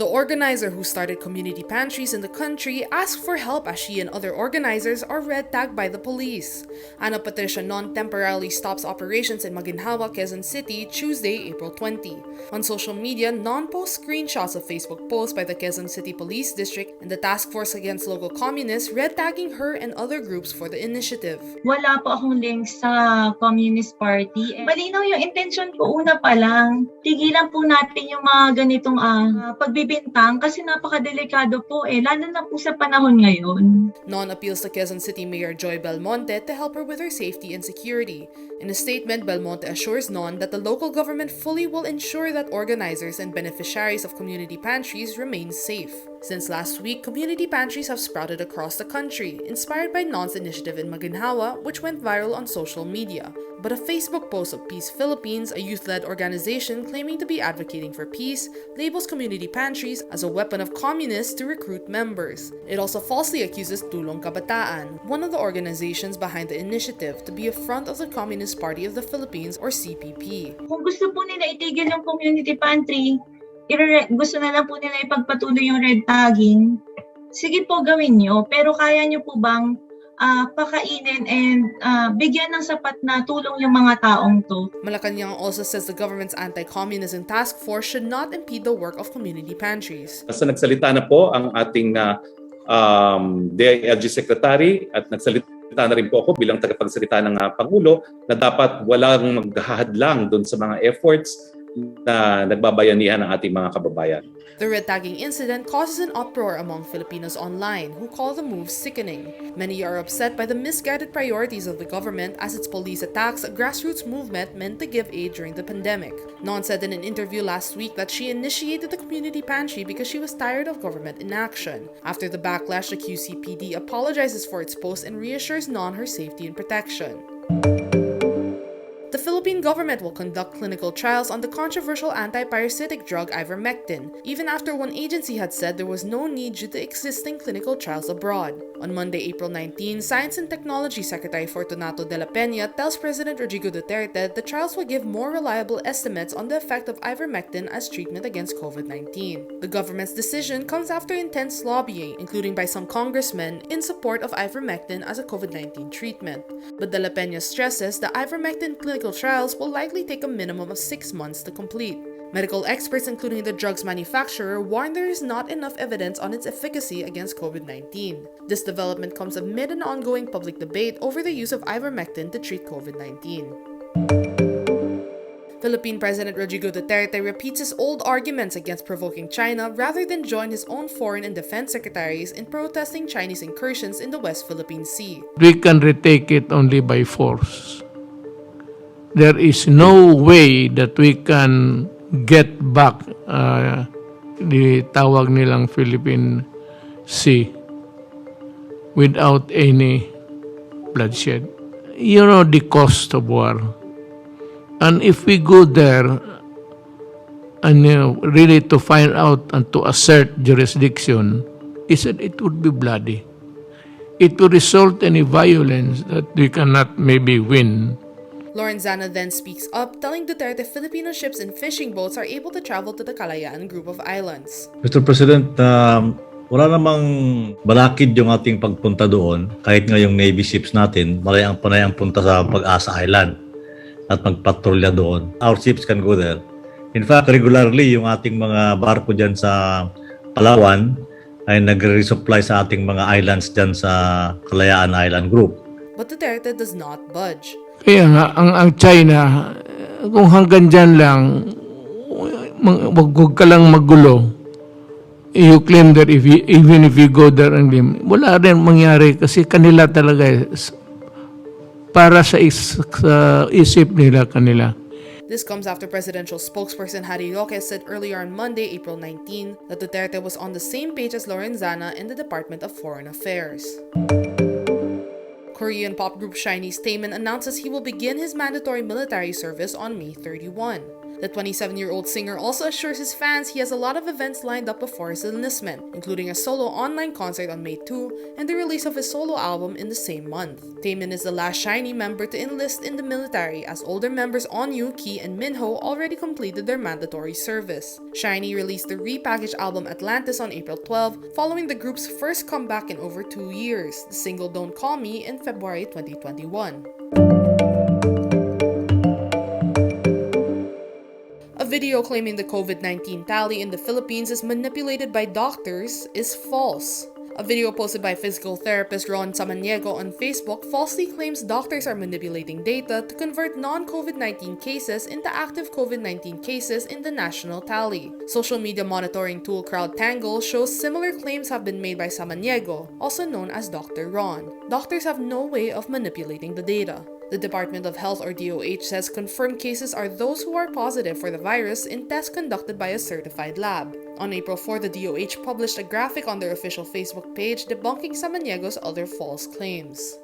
The organizer who started community pantries in the country asked for help as she and other organizers are red tagged by the police. Ana Patricia Non temporarily stops operations in Maginhawa, Quezon City, Tuesday, April 20. On social media, Non posts screenshots of Facebook posts by the Quezon City Police District and the Task Force Against Local Communists red tagging her and other groups for the initiative. Wala po akong link sa Communist Party. Malinaw yung intention ko una pa lang. Tigilan po natin yung mga ganitong pagbibintang kasi napakadelikado po lalo na po sa panahon ngayon. Non appeals to Quezon City Mayor Joy Belmonte to help her with her safety and security. In a statement, Belmonte assures Non that the local government fully will ensure that organizers and beneficiaries of community pantries remain safe. Since last week, community pantries have sprouted across the country, inspired by Non's initiative in Maginhawa, which went viral on social media. But a Facebook post of Peace Philippines, a youth-led organization claiming to be advocating for peace, labels community pantries as a weapon of communists to recruit members. It also falsely accuses Tulong Kabataan, one of the organizations behind the initiative, to be a front of the Communist Party of the Philippines or CPP. Kung gusto po nila itigil yung community pantry, gusto na lang po nila ipagpatuloy yung red tagging, sige po gawin nyo, pero kaya nyo po bang pakainin and bigyan ng sapat na tulong yung mga taong to? Malacanang also says the government's anti-communism task force should not impede the work of community pantries. Sa nagsalita na po ang ating DILG Secretary at nagsalita na rin po ako bilang tagapagsalita ng Pangulo na dapat walang maghahadlang doon sa mga efforts na nagbabayanihan ng ating mga kababayan. The red tagging incident causes an uproar among Filipinos online who call the move sickening. Many are upset by the misguided priorities of the government as its police attacks a grassroots movement meant to give aid during the pandemic. Non said in an interview last week that she initiated the community pantry because she was tired of government inaction. After the backlash, the QCPD apologizes for its post and reassures Non her safety and protection. The Philippine government will conduct clinical trials on the controversial anti-parasitic drug ivermectin, even after one agency had said there was no need due to existing clinical trials abroad. On Monday, April 19, Science and Technology Secretary Fortunato de la Peña tells President Rodrigo Duterte the trials will give more reliable estimates on the effect of ivermectin as treatment against COVID-19. The government's decision comes after intense lobbying, including by some congressmen, in support of ivermectin as a COVID-19 treatment. But de la Peña stresses the ivermectin clinical trials will likely take a minimum of 6 months to complete. Medical experts, including the drug's manufacturer, warn there is not enough evidence on its efficacy against COVID-19. This development comes amid an ongoing public debate over the use of ivermectin to treat COVID-19. Philippine President Rodrigo Duterte repeats his old arguments against provoking China rather than join his own foreign and defense secretaries in protesting Chinese incursions in the West Philippine Sea. We can retake it only by force. There is no way that we can get back the tawag nilang Philippine Sea without any bloodshed. You know the cost of war. And if we go there and really to find out and to assert jurisdiction, he said it would be bloody. It will result in a violence that we cannot maybe win. Lorenzana then speaks up, telling Duterte Filipino ships and fishing boats are able to travel to the Kalayaan group of islands. Mr. President, wala namang balakid yung ating pagpunta doon. Kahit nga yung Navy ships natin, panay ang punta sa Pag-asa Island at magpatrolya doon. Our ships can go there. In fact, regularly yung ating mga barko dyan sa Palawan ay nagre-resupply sa ating mga islands dyan sa Kalayaan Island Group. But Duterte does not budge. Kaya nga, ang China, kung hanggang dyan lang, wag ka lang magulo. You claim that even if you go there and wala rin mangyari kasi kanila talaga para sa isip nila kanila. This comes after presidential spokesperson Harry Roque said earlier on Monday, April 19, that Duterte was on the same page as Lorenzana in the Department of Foreign Affairs. Korean pop group SHINee's Taemin announces he will begin his mandatory military service on May 31. The 27-year-old singer also assures his fans he has a lot of events lined up before his enlistment, including a solo online concert on May 2 and the release of his solo album in the same month. Taemin is the last SHINee member to enlist in the military, as older members Onyu, Ki, and Minho already completed their mandatory service. SHINee released the repackaged album Atlantis on April 12, following the group's first comeback in over 2 years, the single Don't Call Me in February 2021. A video claiming the COVID-19 tally in the Philippines is manipulated by doctors is false. A video posted by physical therapist Ron Samaniego on Facebook falsely claims doctors are manipulating data to convert non-COVID-19 cases into active COVID-19 cases in the national tally. Social media monitoring tool CrowdTangle shows similar claims have been made by Samaniego, also known as Dr. Ron. Doctors have no way of manipulating the data. The Department of Health or DOH says confirmed cases are those who are positive for the virus in tests conducted by a certified lab. On April 4, the DOH published a graphic on their official Facebook page debunking Samaniego's other false claims.